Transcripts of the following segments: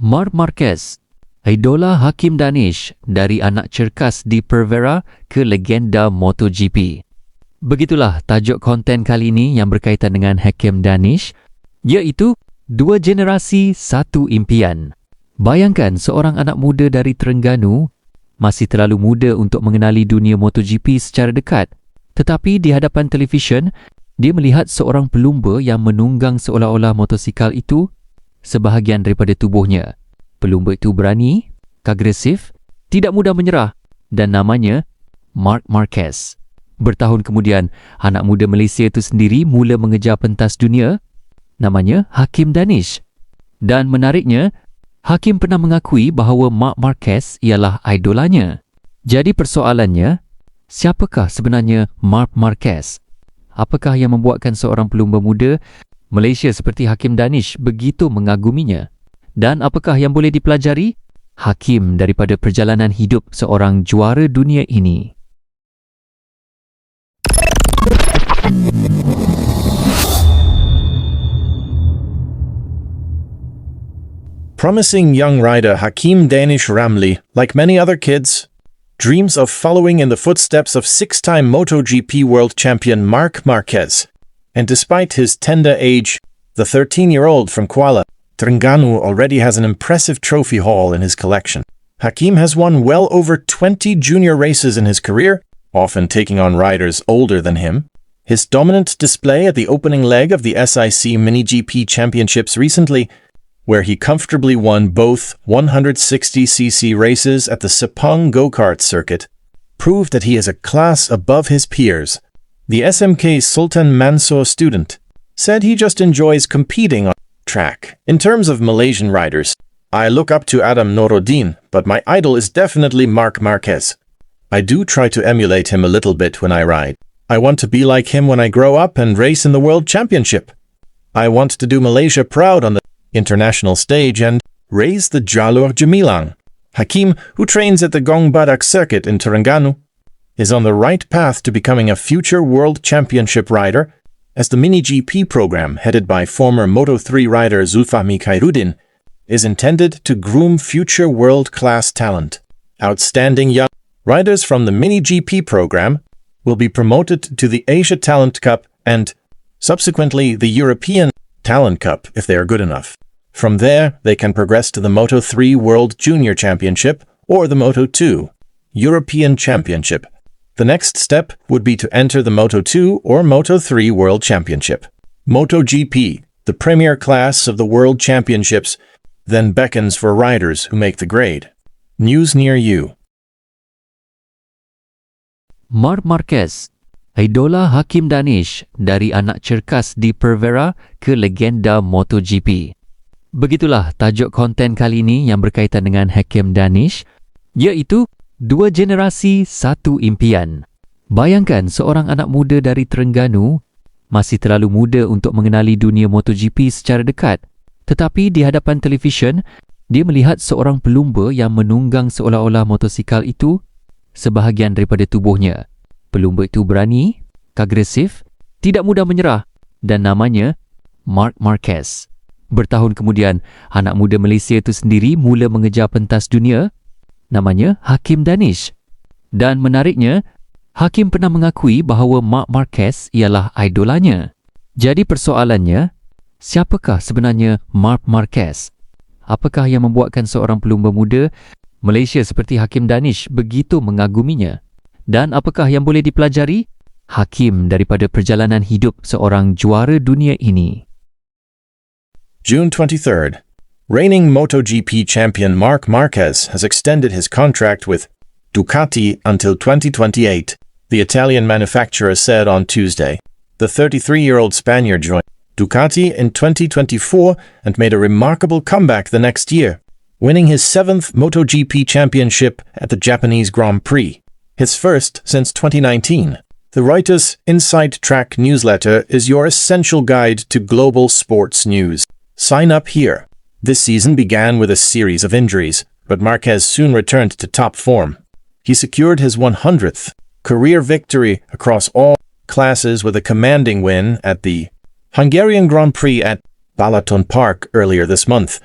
Marc Marquez, idola Hakim Danish dari anak cerkas di Pervera ke legenda MotoGP. Begitulah tajuk konten kali ini yang berkaitan dengan Hakim Danish, iaitu dua generasi satu impian. Bayangkan seorang anak muda dari Terengganu masih terlalu muda untuk mengenali dunia MotoGP secara dekat, tetapi di hadapan televisyen, dia melihat seorang pelumba yang menunggang seolah-olah motosikal itu sebahagian daripada tubuhnya. Pelumba itu berani, agresif, tidak mudah menyerah dan namanya Marc Marquez. Bertahun kemudian, anak muda Malaysia itu sendiri mula mengejar pentas dunia, namanya Hakim Danish. Dan menariknya, Hakim pernah mengakui bahawa Marc Marquez ialah idolanya. Jadi persoalannya, siapakah sebenarnya Marc Marquez? Apakah yang membuatkan seorang pelumba muda Malaysia seperti Hakim Danish begitu mengaguminya? Dan apakah yang boleh dipelajari Hakim daripada perjalanan hidup seorang juara dunia ini? Promising young rider Hakim Danish Ramlee, like many other kids, dreams of following in the footsteps of six-time MotoGP world champion Marc Marquez. And despite his tender age, the 13-year-old from Kuala, Terengganu already has an impressive trophy haul in his collection. Hakim has won well over 20 junior races in his career, often taking on riders older than him. His dominant display at the opening leg of the SIC Mini-GP Championships recently, where he comfortably won both 160cc races at the Sepang go-kart circuit, proved that he is a class above his peers. The SMK Sultan Mansur student said he just enjoys competing on track. In terms of Malaysian riders, I look up to Adam Norodin, but my idol is definitely Marc Marquez. I do try to emulate him a little bit when I ride. I want to be like him when I grow up and race in the World Championship. I want to do Malaysia proud on the international stage and raise the Jalur Gemilang. Hakim, who trains at the Gong Badak circuit in Terengganu, is on the right path to becoming a future World Championship rider, as the Mini-GP program headed by former Moto3 rider Zulfahmi Khairuddin is intended to groom future world-class talent. Outstanding young riders from the Mini-GP program will be promoted to the Asia Talent Cup and, subsequently, the European Talent Cup if they are good enough. From there, they can progress to the Moto3 World Junior Championship or the Moto2 European Championship. The next step would be to enter the Moto2 or Moto3 World Championship. MotoGP, the premier class of the World Championships, then beckons for riders who make the grade. News near you. Marc Marquez, idola Hakim Danish dari anak cerkas di Pervera ke legenda MotoGP. Begitulah tajuk konten kali ini yang berkaitan dengan Hakim Danish, iaitu dua generasi satu impian. Bayangkan seorang anak muda dari Terengganu masih terlalu muda untuk mengenali dunia MotoGP secara dekat, tetapi di hadapan televisyen, dia melihat seorang pelumba yang menunggang seolah-olah motosikal itu sebahagian daripada tubuhnya. Pelumba itu berani, agresif, tidak mudah menyerah dan namanya Marc Marquez. Bertahun kemudian, anak muda Malaysia itu sendiri mula mengejar pentas dunia, namanya Hakim Danish. Dan menariknya, Hakim pernah mengakui bahawa Marc Marquez ialah idolanya. Jadi persoalannya, siapakah sebenarnya Marc Marquez? Apakah yang membuatkan seorang pelumba muda Malaysia seperti Hakim Danish begitu mengaguminya? Dan apakah yang boleh dipelajari Hakim daripada perjalanan hidup seorang juara dunia ini? June 23rd. Reigning MotoGP champion Marc Marquez has extended his contract with Ducati until 2028, the Italian manufacturer said on Tuesday. The 33-year-old Spaniard joined Ducati in 2024 and made a remarkable comeback the next year, winning his 7th MotoGP championship at the Japanese Grand Prix, his first since 2019. The Reuters Inside Track newsletter is your essential guide to global sports news. Sign up here. This season began with a series of injuries, but Marquez soon returned to top form. He secured his 100th career victory across all classes with a commanding win at the Hungarian Grand Prix at Balaton Park earlier this month,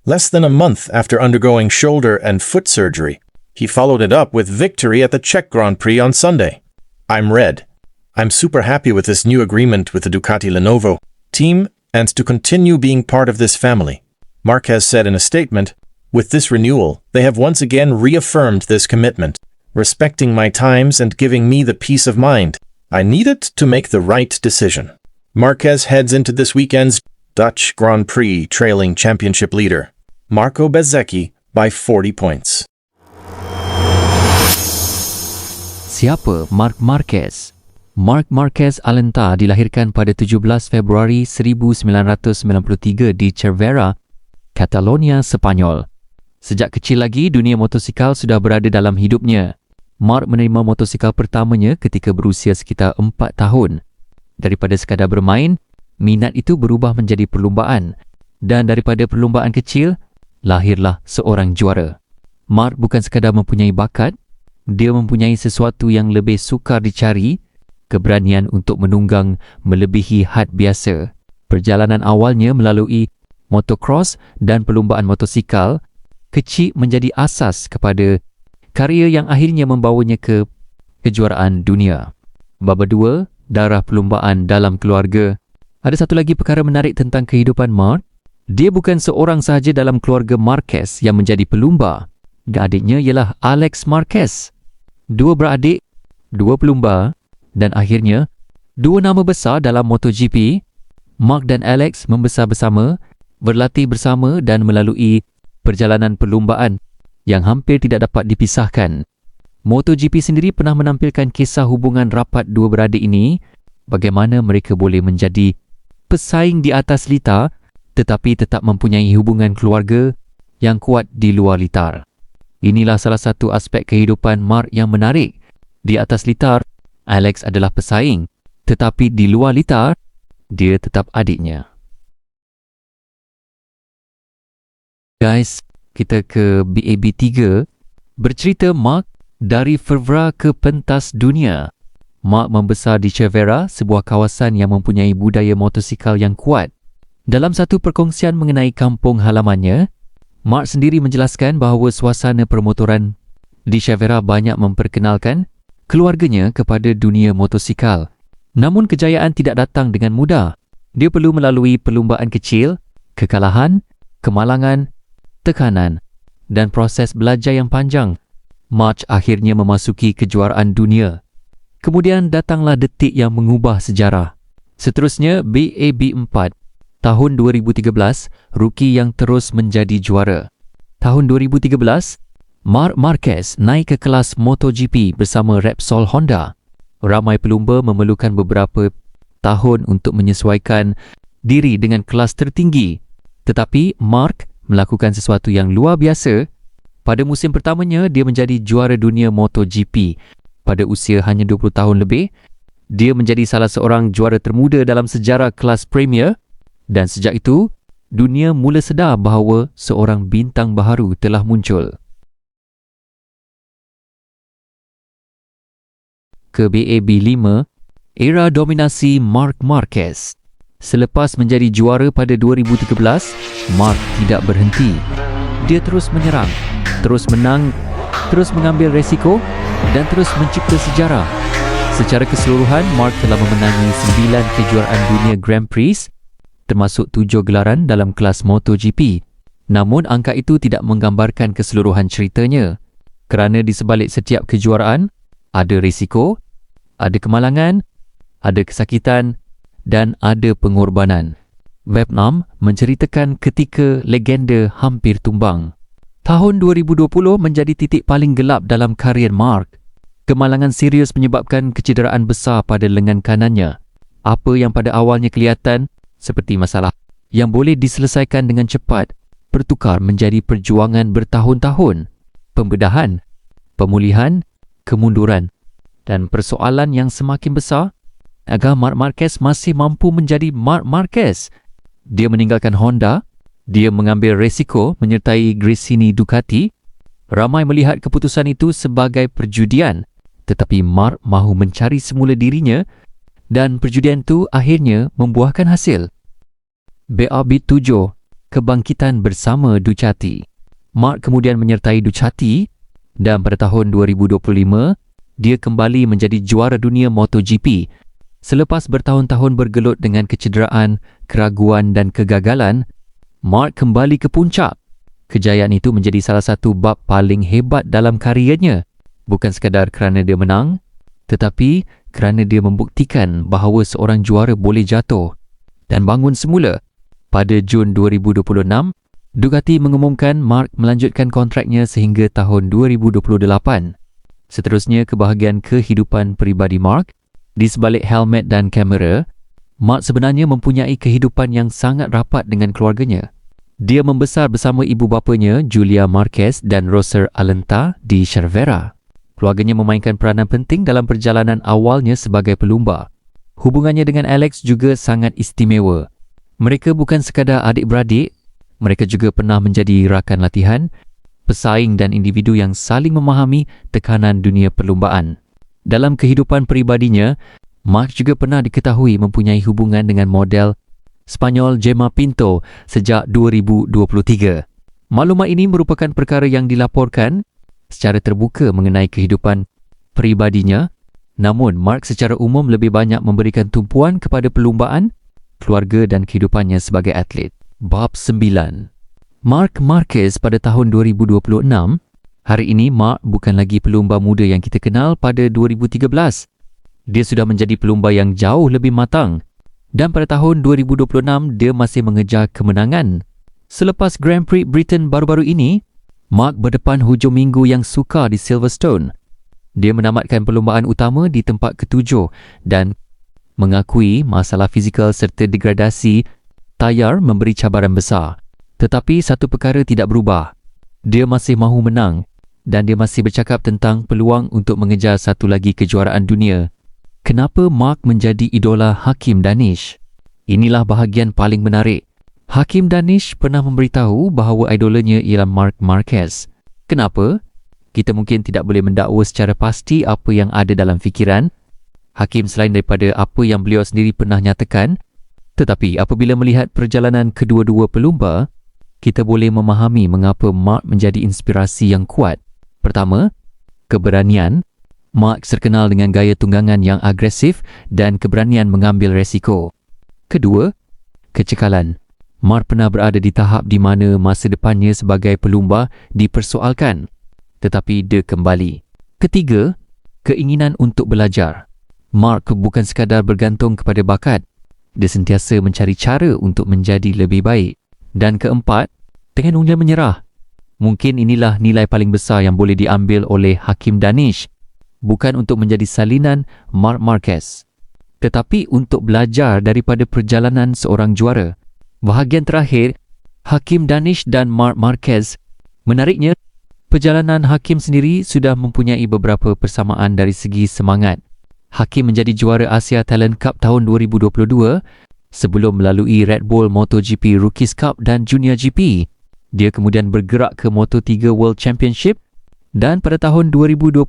Less than a month after undergoing shoulder and foot surgery, he followed it up with victory at the Czech Grand Prix on Sunday. I'm red. I'm super happy with this new agreement with the Ducati Lenovo team and to continue being part of this family, Marquez said in a statement. With this renewal, they have once again reaffirmed this commitment, respecting my times and giving me the peace of mind I needed to make the right decision. Marquez heads into this weekend's Dutch Grand Prix trailing championship leader, Marco Bezzecchi, by 40 points. Siapa Marc Marquez? Marc Marquez Alenta dilahirkan pada 17 Februari 1993 di Cervera, Catalonia, Sepanyol. Sejak kecil lagi, dunia motosikal sudah berada dalam hidupnya. Marc menerima motosikal pertamanya ketika berusia sekitar 4 tahun. Daripada sekadar bermain, minat itu berubah menjadi perlumbaan. Dan daripada perlumbaan kecil, lahirlah seorang juara. Marc bukan sekadar mempunyai bakat, dia mempunyai sesuatu yang lebih sukar dicari, keberanian untuk menunggang melebihi had biasa. Perjalanan awalnya melalui motocross dan perlumbaan motosikal kecil menjadi asas kepada karya yang akhirnya membawanya ke kejuaraan dunia. Bab 2, darah perlumbaan dalam keluarga. Ada satu lagi perkara menarik tentang kehidupan Marc. Dia bukan seorang sahaja dalam keluarga Marquez yang menjadi pelumba. Adiknya ialah Alex Marquez. 2 beradik, 2 pelumba dan akhirnya 2 nama besar dalam MotoGP. Marc dan Alex membesar bersama, berlatih bersama dan melalui perjalanan perlumbaan yang hampir tidak dapat dipisahkan. MotoGP sendiri pernah menampilkan kisah hubungan rapat 2 beradik ini, bagaimana mereka boleh menjadi pesaing di atas litar tetapi tetap mempunyai hubungan keluarga yang kuat di luar litar. Inilah salah satu aspek kehidupan Marc yang menarik. Di atas litar, Alex adalah pesaing, tetapi di luar litar, dia tetap adiknya. Guys, kita ke BAB 3. Bercerita Marc dari Cervera ke pentas dunia. Marc membesar di Cervera, sebuah kawasan yang mempunyai budaya motosikal yang kuat. Dalam satu perkongsian mengenai kampung halamannya, Marc sendiri menjelaskan bahawa suasana permotoran di Cervera banyak memperkenalkan keluarganya kepada dunia motosikal. Namun kejayaan tidak datang dengan mudah. Dia perlu melalui perlumbaan kecil, kekalahan, kemalangan, tekanan dan proses belajar yang panjang. Marc akhirnya memasuki kejuaraan dunia. Kemudian datanglah detik yang mengubah sejarah. Seterusnya BAB 4. Tahun 2013, rookie yang terus menjadi juara. Tahun 2013, Marc Marquez naik ke kelas MotoGP bersama Repsol Honda. Ramai pelumba memerlukan beberapa tahun untuk menyesuaikan diri dengan kelas tertinggi. Tetapi Marc melakukan sesuatu yang luar biasa. Pada musim pertamanya, dia menjadi juara dunia MotoGP. Pada usia hanya 20 tahun lebih, dia menjadi salah seorang juara termuda dalam sejarah kelas Premier dan sejak itu, dunia mula sedar bahawa seorang bintang baharu telah muncul. Ke BAB 5, era dominasi Marc Marquez. Selepas menjadi juara pada 2013, Marc tidak berhenti. Dia terus menyerang, terus menang, terus mengambil resiko dan terus mencipta sejarah. Secara keseluruhan, Marc telah memenangi 9 kejuaraan dunia Grand Prix, termasuk 7 gelaran dalam kelas MotoGP. Namun angka itu tidak menggambarkan keseluruhan ceritanya. Kerana di sebalik setiap kejuaraan, ada risiko, ada kemalangan, ada kesakitan dan ada pengorbanan. Vietnam menceritakan ketika legenda hampir tumbang. Tahun 2020 menjadi titik paling gelap dalam karier Marc. Kemalangan serius menyebabkan kecederaan besar pada lengan kanannya. Apa yang pada awalnya kelihatan seperti masalah yang boleh diselesaikan dengan cepat, bertukar menjadi perjuangan bertahun-tahun. Pembedahan, pemulihan, kemunduran dan persoalan yang semakin besar agar Marc Marquez masih mampu menjadi Marc Marquez. Dia meninggalkan Honda, dia mengambil resiko menyertai Gresini Ducati. Ramai melihat keputusan itu sebagai perjudian, tetapi Marc mahu mencari semula dirinya dan perjudian itu akhirnya membuahkan hasil. BAB 7. kebangkitan bersama Ducati. Mark kemudian menyertai Ducati dan pada tahun 2025, dia kembali menjadi juara dunia MotoGP selepas bertahun-tahun bergelut dengan kecederaan, keraguan dan kegagalan. Mark kembali ke puncak. Kejayaan itu menjadi salah satu bab paling hebat dalam karirnya, bukan sekadar kerana dia menang, tetapi kerana dia membuktikan bahawa seorang juara boleh jatuh dan bangun semula. Pada Jun 2026, Ducati mengumumkan Mark melanjutkan kontraknya sehingga tahun 2028. Seterusnya, kebahagiaan kehidupan peribadi Mark. Di sebalik helmet dan kamera, Mark sebenarnya mempunyai kehidupan yang sangat rapat dengan keluarganya. Dia membesar bersama ibu bapanya, Julia Marquez dan Roser Alenta di Cervera. Keluarganya memainkan peranan penting dalam perjalanan awalnya sebagai pelumba. Hubungannya dengan Alex juga sangat istimewa. Mereka bukan sekadar adik-beradik, mereka juga pernah menjadi rakan latihan, pesaing dan individu yang saling memahami tekanan dunia perlumbaan. Dalam kehidupan peribadinya, Mark juga pernah diketahui mempunyai hubungan dengan model Spanyol Gemma Pinto sejak 2023. Maklumat ini merupakan perkara yang dilaporkan secara terbuka mengenai kehidupan peribadinya, namun Mark secara umum lebih banyak memberikan tumpuan kepada perlumbaan, keluarga dan kehidupannya sebagai atlet. Bab 9. Marc Marquez pada tahun 2026. Hari ini Mark bukan lagi pelumba muda yang kita kenal pada 2013. Dia sudah menjadi pelumba yang jauh lebih matang. Dan pada tahun 2026, dia masih mengejar kemenangan. Selepas Grand Prix Britain baru-baru ini, Mark berdepan hujung minggu yang sukar di Silverstone. Dia menamatkan perlumbaan utama di tempat ketujuh dan mengakui masalah fizikal serta degradasi tayar memberi cabaran besar. Tetapi satu perkara tidak berubah. Dia masih mahu menang dan dia masih bercakap tentang peluang untuk mengejar satu lagi kejuaraan dunia. Kenapa Mark menjadi idola Hakim Danish? Inilah bahagian paling menarik. Hakim Danish pernah memberitahu bahawa idolanya ialah Marc Marquez. Kenapa? Kita mungkin tidak boleh mendakwa secara pasti apa yang ada dalam fikiran Hakim selain daripada apa yang beliau sendiri pernah nyatakan. Tetapi apabila melihat perjalanan kedua-dua pelumba, kita boleh memahami mengapa Mark menjadi inspirasi yang kuat. Pertama, keberanian. Mark terkenal dengan gaya tunggangan yang agresif dan keberanian mengambil resiko. Kedua, kecekalan. Mark pernah berada di tahap di mana masa depannya sebagai pelumba dipersoalkan, tetapi dia kembali. Ketiga, keinginan untuk belajar. Mark bukan sekadar bergantung kepada bakat, dia sentiasa mencari cara untuk menjadi lebih baik. Dan keempat, teknologi menyerah. Mungkin inilah nilai paling besar yang boleh diambil oleh Hakim Danish. Bukan untuk menjadi salinan Marc Marquez, tetapi untuk belajar daripada perjalanan seorang juara. Bahagian terakhir, Hakim Danish dan Marc Marquez. Menariknya, perjalanan Hakim sendiri sudah mempunyai beberapa persamaan dari segi semangat. Hakim menjadi juara Asia Talent Cup tahun 2022 sebelum melalui Red Bull MotoGP Rookies Cup dan Junior GP. Dia kemudian bergerak ke Moto3 World Championship dan pada tahun 2026,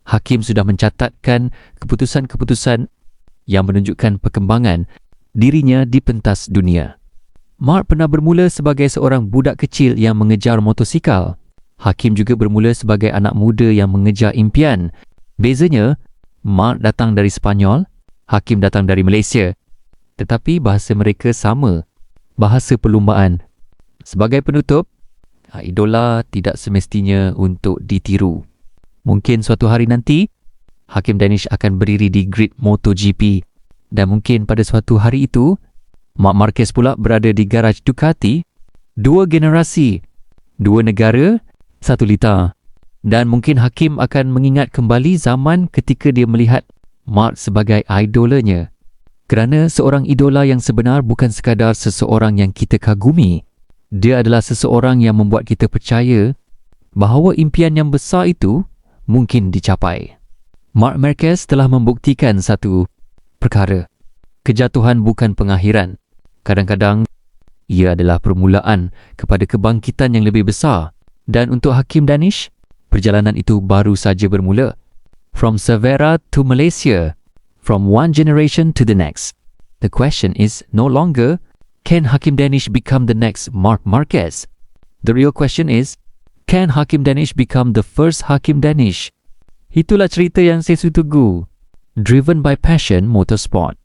Hakim sudah mencatatkan keputusan-keputusan yang menunjukkan perkembangan dirinya di pentas dunia. Mark pernah bermula sebagai seorang budak kecil yang mengejar motosikal. Hakim juga bermula sebagai anak muda yang mengejar impian. Bezanya, Mark datang dari Spanyol, Hakim datang dari Malaysia. Tetapi bahasa mereka sama, bahasa perlumbaan. Sebagai penutup, idola tidak semestinya untuk ditiru. Mungkin suatu hari nanti, Hakim Danish akan berdiri di grid MotoGP dan mungkin pada suatu hari itu, Marc Marquez pula berada di garaj Ducati. Dua generasi, dua negara, satu litar. Dan mungkin Hakim akan mengingat kembali zaman ketika dia melihat Marc sebagai idolanya. Kerana seorang idola yang sebenar bukan sekadar seseorang yang kita kagumi. Dia adalah seseorang yang membuat kita percaya bahawa impian yang besar itu mungkin dicapai. Marc Marquez telah membuktikan satu perkara. Kejatuhan bukan pengakhiran. Kadang-kadang, ia adalah permulaan kepada kebangkitan yang lebih besar. Dan untuk Hakim Danish, perjalanan itu baru saja bermula. From Cervera to Malaysia, from one generation to the next. The question is no longer Can Hakim Danish become the next Marc Marquez? The real question is, can Hakim Danish become the first Hakim Danish? Itulah cerita yang saya tunggu. Driven by Passion Motorsport.